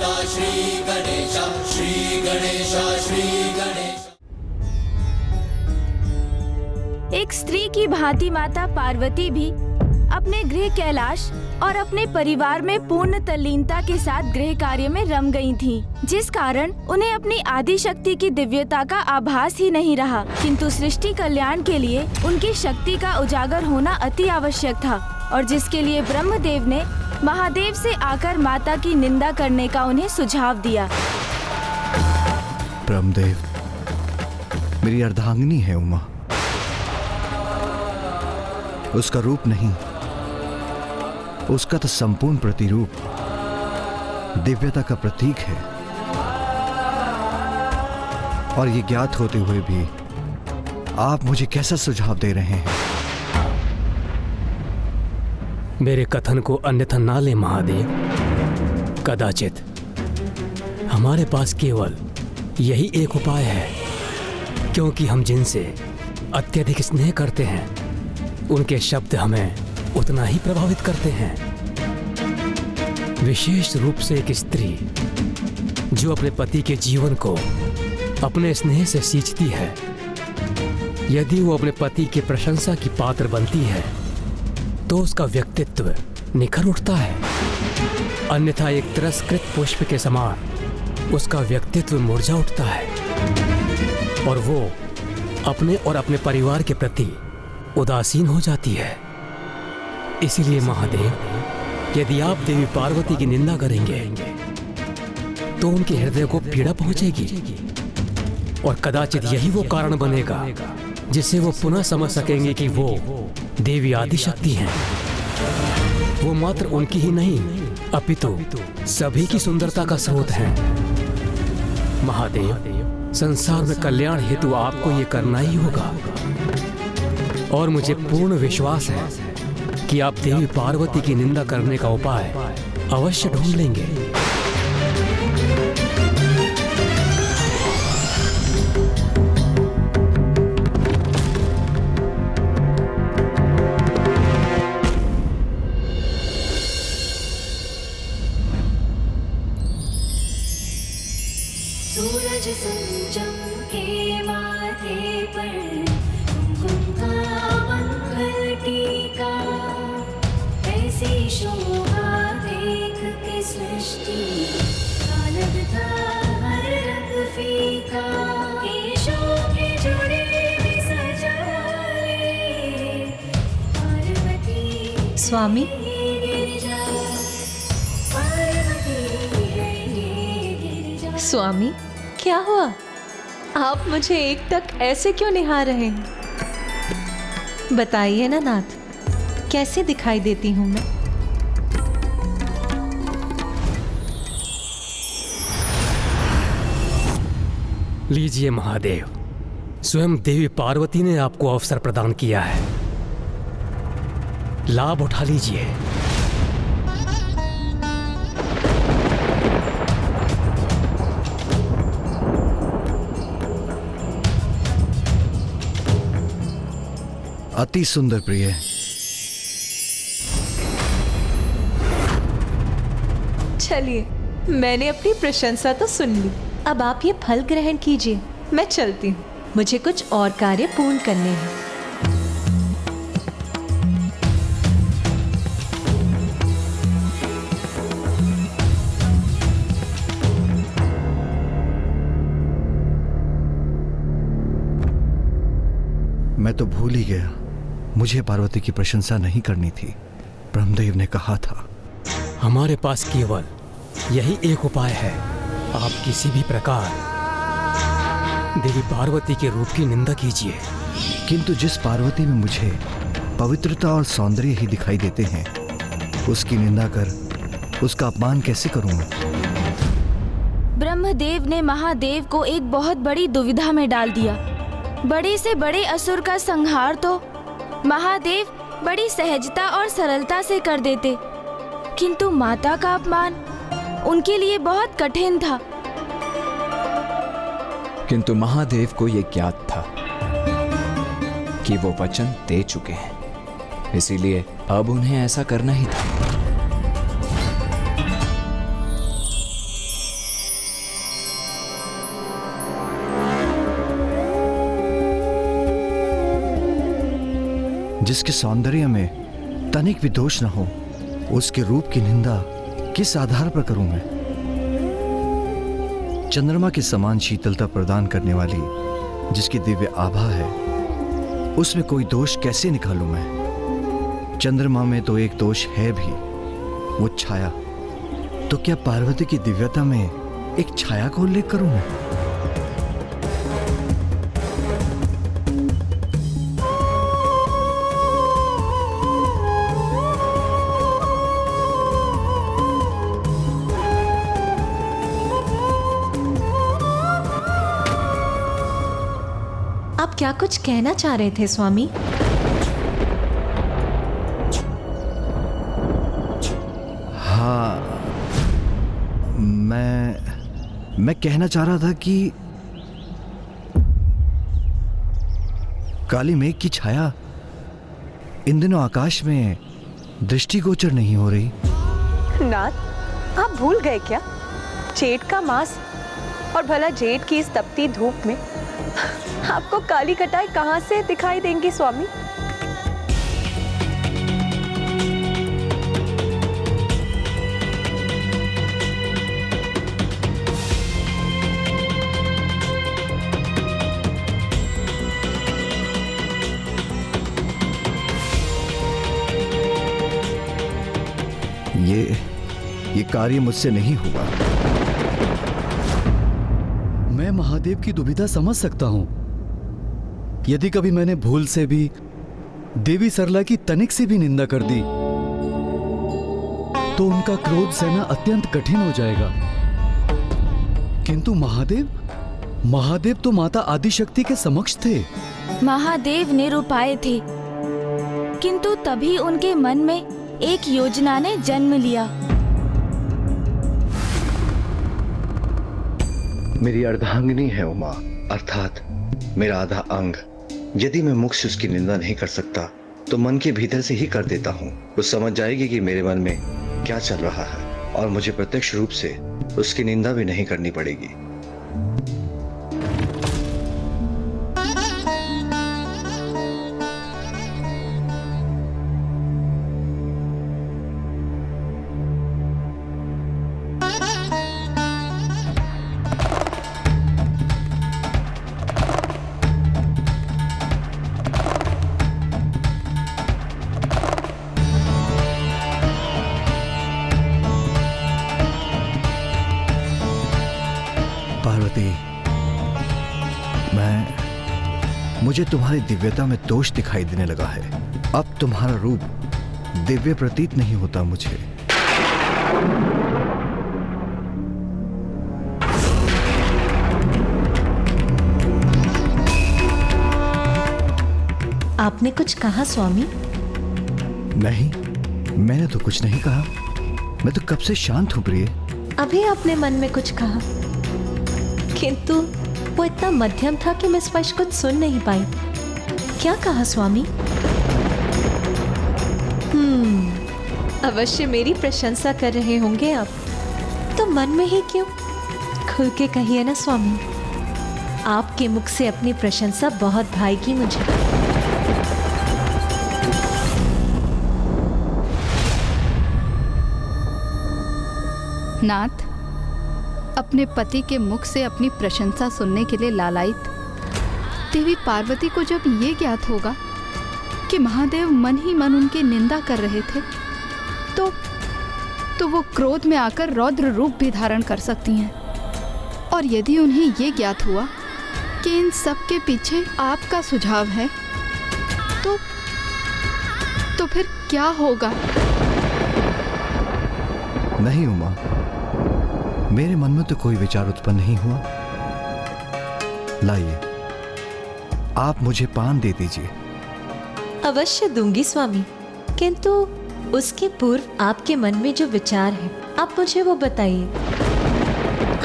श्री गणेश, श्री गणेश, श्री गणेश। एक स्त्री की भांति माता पार्वती भी अपने गृह कैलाश और अपने परिवार में पूर्ण तल्लीनता के साथ गृह कार्य में रम गई थीं, जिस कारण उन्हें अपनी आदि शक्ति की दिव्यता का आभास ही नहीं रहा। किंतु सृष्टि कल्याण के लिए उनकी शक्ति का उजागर होना अति आवश्यक था, और जिसके लिए ब्रह्मदेव ने महादेव से आकर माता की निंदा करने का उन्हें सुझाव दिया। ब्रह्मदेव, मेरी अर्धांगिनी है उमा, उसका रूप नहीं, उसका तो संपूर्ण प्रतिरूप दिव्यता का प्रतीक है। और ये ज्ञात होते हुए भी आप मुझे कैसा सुझाव दे रहे हैं? मेरे कथन को अन्यथा ना ले महादेव। कदाचित हमारे पास केवल यही एक उपाय है, क्योंकि हम जिनसे अत्यधिक स्नेह करते हैं उनके शब्द हमें उतना ही प्रभावित करते हैं। विशेष रूप से एक स्त्री जो अपने पति के जीवन को अपने स्नेह से सींचती है, यदि वो अपने पति की प्रशंसा की पात्र बनती है तो उसका व्यक्तित्व निखर उठता है। अन्यथा एक तिरस्कृत पुष्प के समान उसका व्यक्तित्व मुरझा उठता है और वो अपने और अपने परिवार के प्रति उदासीन हो जाती है। इसीलिए महादेव, यदि आप देवी पार्वती की निंदा करेंगे तो उनके हृदय को पीड़ा पहुंचेगी, और कदाचित यही वो कारण बनेगा जिससे वो पुनः समझ सकेंगे कि वो देवी आदिशक्ति हैं। वो मात्र उनकी ही नहीं अपितु सभी की सुंदरता का स्रोत हैं। महादेव, संसार में कल्याण हेतु आपको ये करना ही होगा, और मुझे पूर्ण विश्वास है कि आप देवी पार्वती की निंदा करने का उपाय अवश्य ढूंढ लेंगे। सूरज संजम के माथे पर कुमकुम का मंगल टीका, ऐसी शोभा देख के सृष्टि का लगता हर रंग फीका। केशों के जोड़े भी सजा ले पार्वती स्वामी, गिरिजा, पार्वती है ये गिरिजा। स्वामी क्या हुआ? आप मुझे एक तक ऐसे क्यों निहार रहे हैं? बताइए ना नाथ, कैसे दिखाई देती हूं मैं? लीजिए महादेव, स्वयं देवी पार्वती ने आपको अवसर प्रदान किया है, लाभ उठा लीजिए। अति सुंदर प्रिय। चलिए, मैंने अपनी प्रशंसा तो सुन ली, अब आप ये फल ग्रहण कीजिए। मैं चलती हूँ, मुझे कुछ और कार्य पूर्ण करने हैं। मैं तो भूल ही गया, मुझे पार्वती की प्रशंसा नहीं करनी थी। ब्रह्मदेव ने कहा था। हमारे पास केवल यही एक उपाय है, आप किसी भी प्रकार देवी पार्वती के रूप की निंदा कीजिए। किंतु जिस पार्वती में मुझे पवित्रता और सौंदर्य ही दिखाई देते हैं, उसकी निंदा कर उसका अपमान कैसे करूंगा? ब्रह्मदेव ने महादेव को एक बहुत बड़ी दुविधा में डाल दिया। बड़े से बड़े असुर का संहार तो महादेव बड़ी सहजता और सरलता से कर देते, किंतु माता का अपमान उनके लिए बहुत कठिन था। किंतु महादेव को यह ज्ञात था कि वो वचन दे चुके हैं, इसीलिए अब उन्हें ऐसा करना ही था। जिसके सौंदर्य में तनिक भी दोष न हो, उसके रूप की निंदा किस आधार पर करूं मैं? चंद्रमा के समान शीतलता प्रदान करने वाली जिसकी दिव्य आभा है, उसमें कोई दोष कैसे निकालूं मैं? चंद्रमा में तो एक दोष है भी, वो छाया। तो क्या पार्वती की दिव्यता में एक छाया का उल्लेख करूं मैं? आप क्या कुछ कहना चाह रहे थे स्वामी? हाँ, मैं कहना चाह रहा था कि काली मेघ की छाया इन दिनों आकाश में दृष्टिगोचर नहीं हो रही। नाथ, आप भूल गए क्या? जेठ का मास, और भला जेठ की इस तपती धूप में आपको काली कटाई कहां से दिखाई देंगी स्वामी? ये कार्य मुझसे नहीं हुआ। मैं महादेव की दुविधा समझ सकता हूं। यदि कभी मैंने भूल से भी देवी सरला की तनिक से भी निंदा कर दी तो उनका क्रोध सहना अत्यंत कठिन हो जाएगा। किंतु महादेव तो माता आदिशक्ति के समक्ष थे। महादेव निरुपाय थे, किंतु तभी उनके मन में एक योजना ने जन्म लिया। मेरी अर्धांगिनी है उमा, अर्थात मेरा आधा अंग। यदि मैं मुख से उसकी निंदा नहीं कर सकता तो मन के भीतर से ही कर देता हूँ। वो समझ जाएगी कि मेरे मन में क्या चल रहा है और मुझे प्रत्यक्ष रूप से उसकी निंदा भी नहीं करनी पड़ेगी। पार्वती, मुझे तुम्हारी दिव्यता में दोष दिखाई देने लगा है। अब तुम्हारा रूप दिव्य प्रतीत नहीं होता मुझे। आपने कुछ कहा स्वामी? नहीं, मैंने तो कुछ नहीं कहा। मैं तो कब से शांत हूं प्रिय। अभी आपने मन में कुछ कहा, किंतु वो इतना मध्यम था कि मैं स्पष्ट कुछ सुन नहीं पाई। क्या कहा स्वामी? अवश्य मेरी प्रशंसा कर रहे होंगे आप, तो मन में ही क्यों? खुल के कहिए ना स्वामी। आपके मुख से अपनी प्रशंसा बहुत भाएगी मुझे। नाथ, अपने पति के मुख से अपनी प्रशंसा सुनने के लिए लालायित देवी पार्वती को जब ये ज्ञात होगा कि महादेव मन ही मन उनकी निंदा कर रहे थे, तो वो क्रोध में आकर रौद्र रूप भी धारण कर सकती हैं। और यदि उन्हें ये ज्ञात हुआ कि इन सब के पीछे आपका सुझाव है, तो फिर क्या होगा? नहीं उमा, मेरे मन में तो कोई विचार उत्पन्न नहीं हुआ। लाइए, आप मुझे पान दे दीजिए। अवश्य दूंगी स्वामी, किंतु उसके पूर्व आपके मन में जो विचार है आप मुझे वो बताइए।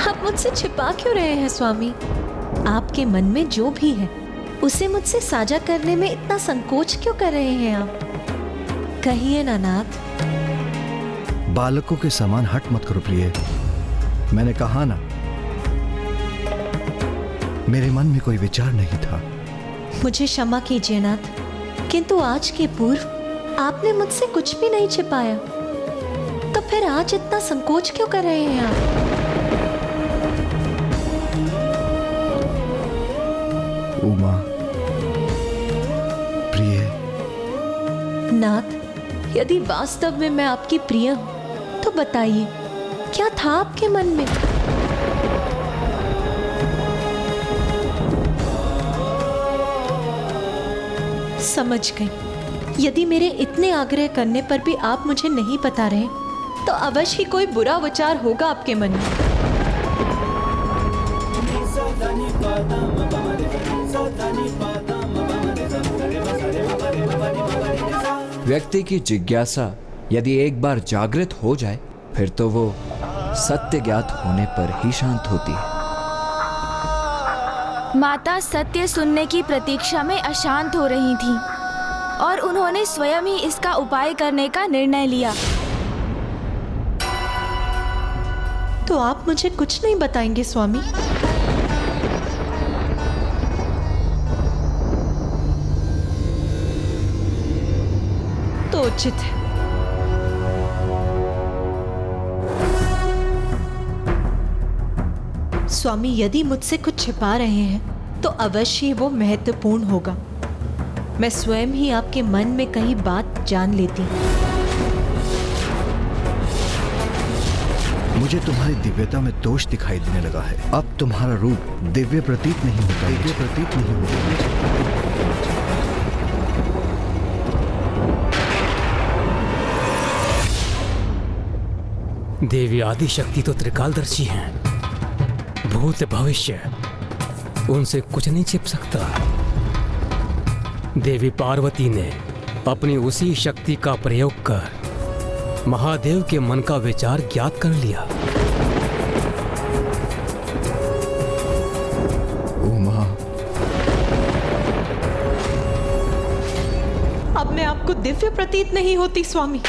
आप मुझसे छिपा क्यों रहे हैं स्वामी? आपके मन में जो भी है उसे मुझसे साझा करने में इतना संकोच क्यों कर रहे हैं आप? कहिए ना नाथ। बालकों के समान हट मत करो प्रिय। मैंने कहा ना, मेरे मन में कोई विचार नहीं था। मुझे क्षमा कीजिए नाथ, किंतु आज के पूर्व आपने मुझसे कुछ भी नहीं छिपाया, तो फिर आज इतना संकोच क्यों कर रहे हैं आप? उमा, प्रिय। नाथ, यदि वास्तव में मैं आपकी प्रिय हूं तो बताइए, क्या था आपके मन में? समझ गई। यदि मेरे इतने आग्रह करने पर भी आप मुझे नहीं बता रहे, तो अवश्य ही कोई बुरा विचार होगा आपके मन में। व्यक्ति की जिज्ञासा यदि एक बार जागृत हो जाए, फिर तो वो सत्य ज्ञात होने पर ही शांत होती है। माता सत्य सुनने की प्रतीक्षा में अशांत हो रही थीं और उन्होंने स्वयं ही इसका उपाय करने का निर्णय लिया। तो आप मुझे कुछ नहीं बताएंगे स्वामी? तो उचित है। स्वामी, यदि मुझसे कुछ छिपा रहे हैं तो अवश्य वो महत्वपूर्ण होगा। मैं स्वयं ही आपके मन में कहीं बात जान लेती हूँ। मुझे तुम्हारी दिव्यता में दोष दिखाई देने लगा है। अब तुम्हारा रूप दिव्य प्रतीत नहीं होता। दिव्य प्रतीत नहीं होता। देवी आदि शक्ति तो त्रिकालदर्शी हैं। भूत भविष्य उनसे कुछ नहीं छिप सकता। देवी पार्वती ने अपनी उसी शक्ति का प्रयोग कर महादेव के मन का विचार ज्ञात कर लिया। उमा, अब मैं आपको दिव्य प्रतीत नहीं होती स्वामी?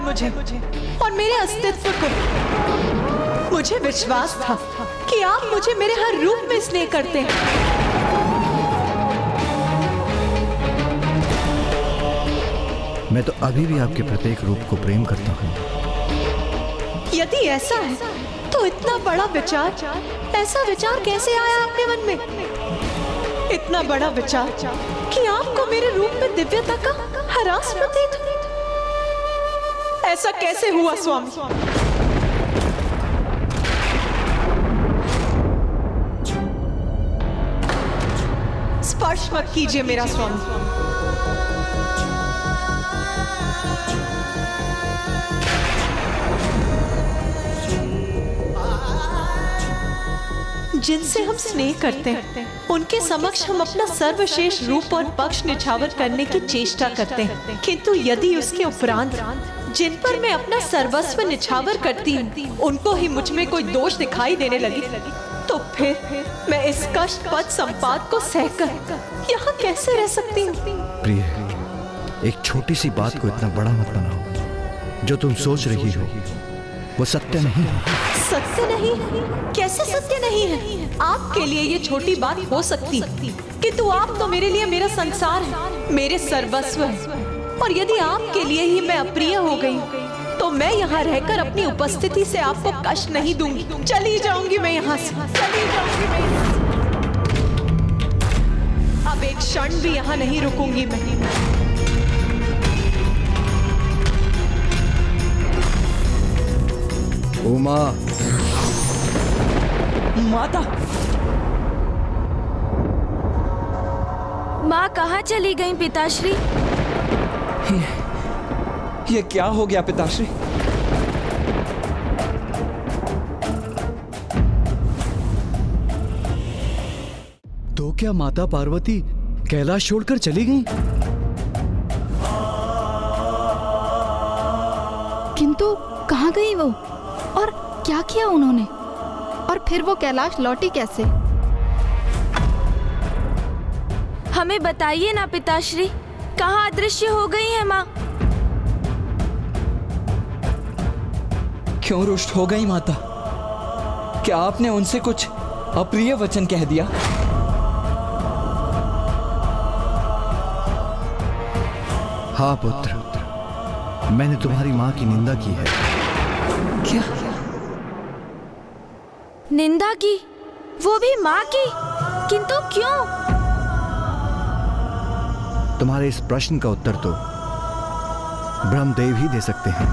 मुझे और मेरे अस्तित्व को। मुझे विश्वास था कि आप मुझे मेरे हर रूप में स्नेह करते हैं। मैं तो अभी भी आपके प्रत्येक रूप को प्रेम करता हूँ। यदि ऐसा है तो इतना बड़ा विचार, ऐसा विचार कैसे आया आपके मन में? इतना बड़ा विचार कि आपको मेरे रूप में दिव्यता का ह्रास प्रतीत हो। ऐसा कैसे हुआ स्वामी? स्पर्श मत कीजिए मेरा स्वामी। जिनसे हम स्नेह करते हैं उनके समक्ष हम अपना सर्वश्रेष्ठ रूप और पक्ष निछावर करने की चेष्टा करते हैं, किंतु यदि उसके उपरांत जिन पर मैं अपना सर्वस्व निछावर करती हूँ उनको ही मुझ में कोई दोष दिखाई देने लगी, तो फिर मैं इस कष्ट पद संपात को सहकर यहाँ कैसे रह सकती हूँ? प्रिय, एक छोटी सी बात को इतना बड़ा मत बनाओ। जो तुम सोच रही हो वो सत्य नहीं है। सत्य नहीं? कैसे सत्य नहीं है? आपके लिए ये छोटी बात हो सकती, किंतु आप तो मेरे लिए मेरा संसार है, मेरे सर्वस्व है। और यदि आपके लिए ही मैं अप्रिय हो गई तो मैं यहाँ रहकर अपनी उपस्थिति से आपको कष्ट नहीं दूंगी। चली जाऊंगी मैं यहाँ से, चली जाऊंगी मैं यहाँ से। अब एक क्षण भी यहाँ नहीं रुकूंगी मैं। उमा, माता। माँ कहाँ चली गई पिताश्री? ये क्या हो गया पिताश्री? तो क्या माता पार्वती कैलाश छोड़कर चली गईं? किंतु कहाँ गई वो और क्या किया उन्होंने? और फिर वो कैलाश लौटी कैसे? हमें बताइए ना पिताश्री, कहाँ अदृश्य हो गई है माँ? क्यों रुष्ट हो गई माता? क्या आपने उनसे कुछ अप्रिय वचन कह दिया? हाँ पुत्र, मैंने तुम्हारी माँ की निंदा की है। क्या? निंदा की? वो भी माँ की? किंतु क्यों? तुम्हारे इस प्रश्न का उत्तर तो ब्रह्मदेव ही दे सकते हैं।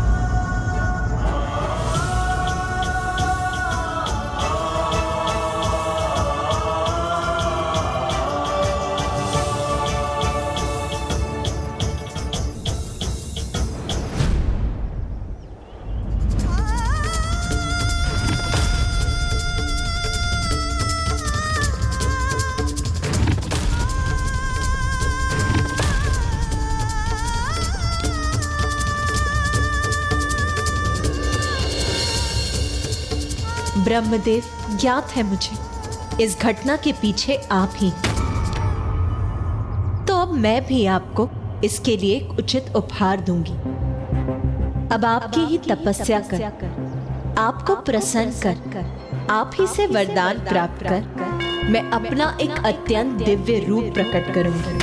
ब्रह्मदेव, ज्ञात है मुझे इस घटना के पीछे आप ही। तो अब मैं भी आपको इसके लिए एक उचित उपहार दूंगी। अब आपकी ही तपस्या कर, आपको प्रसन्न कर, आप ही से वरदान प्राप्त कर मैं अपना एक अत्यंत दिव्य रूप प्रकट करूंगी।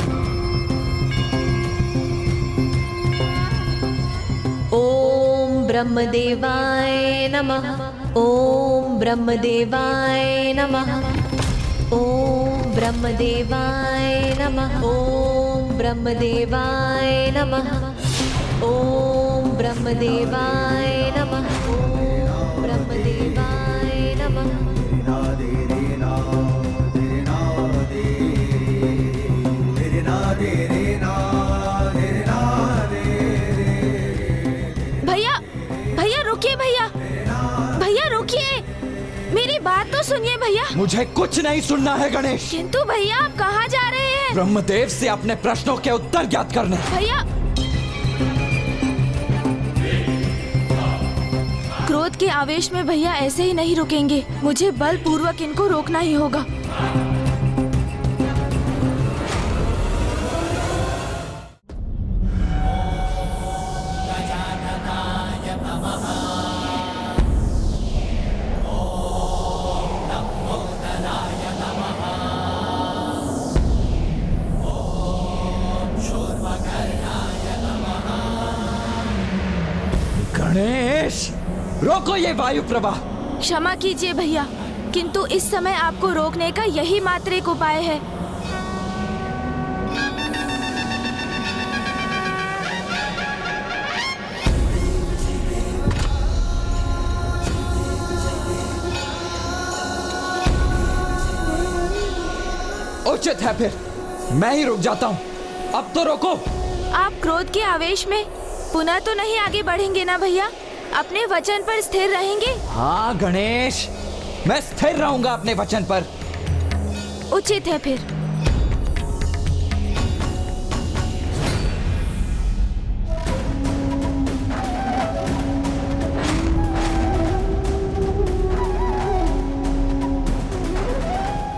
ओम ब्रह्मदेवाय नमः। ओम ब्रह्मदेवाय नमः। ओम ब्रह्मदेवाय नमः। ओम ब्रह्मदेवाय नमः। ओम ब्रह्मदेवाय नमः। ओम ब्रह्मदेवाय नमः। भैया, भैया रुकिए, भैया रुकिए, मेरी बात तो सुनिए भैया। मुझे कुछ नहीं सुनना है गणेश। किंतु भैया आप कहाँ जा रहे हैं? ब्रह्मदेव से अपने प्रश्नों के उत्तर ज्ञात करने। भैया, क्रोध के आवेश में भैया ऐसे ही नहीं रुकेंगे, मुझे बलपूर्वक इनको रोकना ही होगा। गणेश, रोको ये वायु प्रवाह। क्षमा कीजिए भैया, किंतु इस समय आपको रोकने का यही मात्र एक उपाय है। उचित है, फिर मैं ही रुक जाता हूँ। अब तो रोको। आप क्रोध के आवेश में पुनः तो नहीं आगे बढ़ेंगे ना भैया? अपने वचन पर स्थिर रहेंगे? हाँ गणेश, मैं स्थिर रहूंगा अपने वचन पर। उचित है फिर।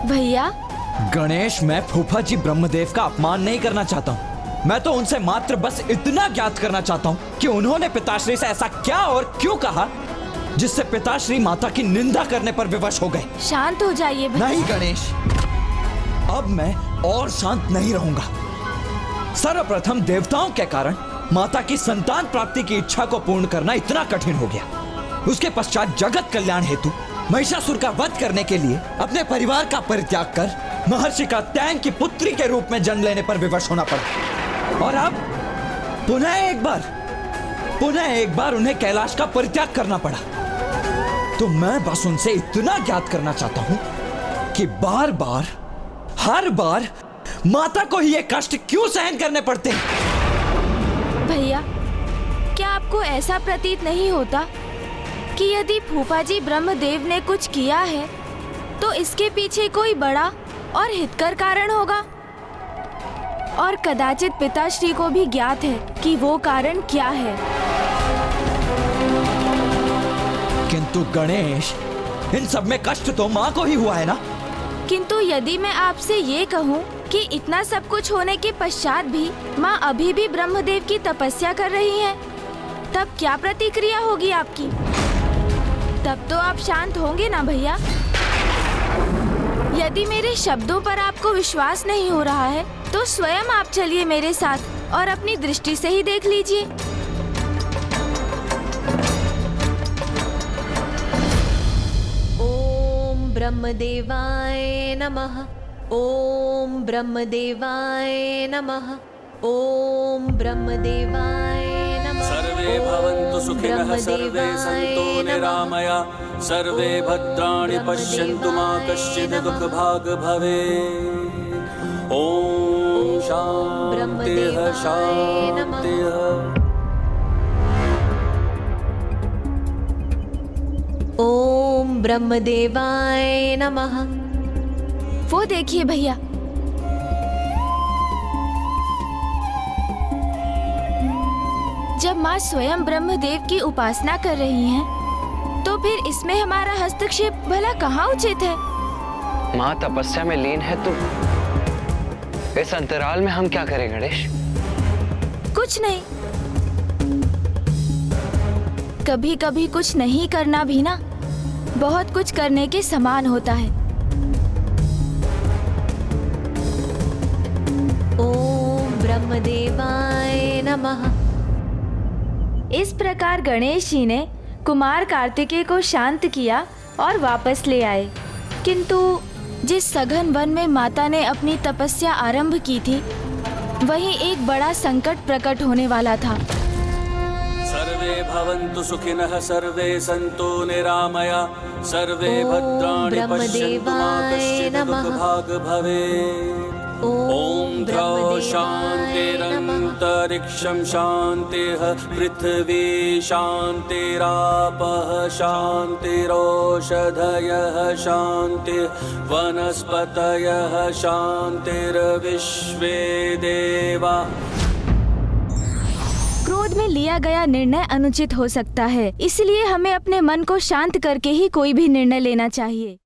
भैया, गणेश, मैं फूफा जी ब्रह्मदेव का अपमान नहीं करना चाहता हूँ। मैं तो उनसे मात्र बस इतना ज्ञात करना चाहता हूँ कि उन्होंने पिताश्री से ऐसा क्या और क्यों कहा जिससे पिताश्री माता की निंदा करने पर विवश हो गए। शांत हो जाइए भैया। नहीं गणेश, अब मैं और शांत नहीं रहूंगा। सर्वप्रथम देवताओं के कारण माता की संतान प्राप्ति की इच्छा को पूर्ण करना इतना कठिन हो गया। उसके पश्चात जगत कल्याण हेतु महिषासुर का वध करने के लिए अपने परिवार का परित्याग कर महर्षि कात्यायन की पुत्री के रूप में जन्म लेने पर विवश होना पड़ा। और अब पुनः एक बार उन्हें कैलाश का परित्याग करना पड़ा। तो मैं बस उनसे इतना ज्ञात करना चाहता हूं कि हर बार माता को ही ये कष्ट क्यों सहन करने पड़ते हैं। भैया, क्या आपको ऐसा प्रतीत नहीं होता कि यदि फूफा जी ब्रह्मदेव ने कुछ किया है तो इसके पीछे कोई बड़ा और हितकर कारण होगा? और कदाचित पिताश्री को भी ज्ञात है कि वो कारण क्या है। किंतु गणेश, इन सब में कष्ट तो माँ को ही हुआ है ना? किंतु यदि मैं आपसे ये कहूँ कि इतना सब कुछ होने के पश्चात भी माँ अभी भी ब्रह्मदेव की तपस्या कर रही हैं, तब क्या प्रतिक्रिया होगी आपकी? तब तो आप शांत होंगे ना भैया? यदि मेरे शब्दों पर आपको विश्वास नहीं हो रहा है तो स्वयं आप चलिए मेरे साथ और अपनी दृष्टि से ही देख लीजिए। ओम ब्रह्मदेवाय नमः। ओम ब्रह्मदेवाय नमः। ओम ब्रह्मदेवाय नमः। सर्वे भवन्तु सुखिनः सर्वे सन्तु निरामया सर्वे भद्राणि पश्यन्तु मा कश्चित् दुःखभाग् भवेत्। ओम शान्तिः शान्तिः। ओम ब्रह्मदेवाय नमः। वो देखिए भैया, जब माँ स्वयं ब्रह्मदेव की उपासना कर रही हैं, तो फिर इसमें हमारा हस्तक्षेप भला कहाँ उचित है? माँ तपस्या में लीन है तो इस अंतराल में हम क्या करें गणेश? कुछ नहीं। कभी कभी कुछ नहीं करना भी ना बहुत कुछ करने के समान होता है। ओम ब्रह्मदेवाय नमः। इस प्रकार गणेश जी ने कुमार कार्तिकेय को शांत किया और वापस ले आए। किंतु जिस सघन वन में माता ने अपनी तपस्या आरंभ की थी, वहीं एक बड़ा संकट प्रकट होने वाला था। सर्वे भवन्तु सुखिनः सर्वे सन्तु निरामया सर्वे भद्राणि पश्यन्तु मा कश्चित् दुःखभाग् भवेत्। ओम द्रौ शान्तिरन्तरिक्षं शान्तिः पृथ्वी शान्तिरापः शान्तिरोषधयः शान्तिः वनस्पतयः शान्तिर्विश्वे देवा। क्रोध में लिया गया निर्णय अनुचित हो सकता है, इसलिए हमें अपने मन को शांत करके ही कोई भी निर्णय लेना चाहिए।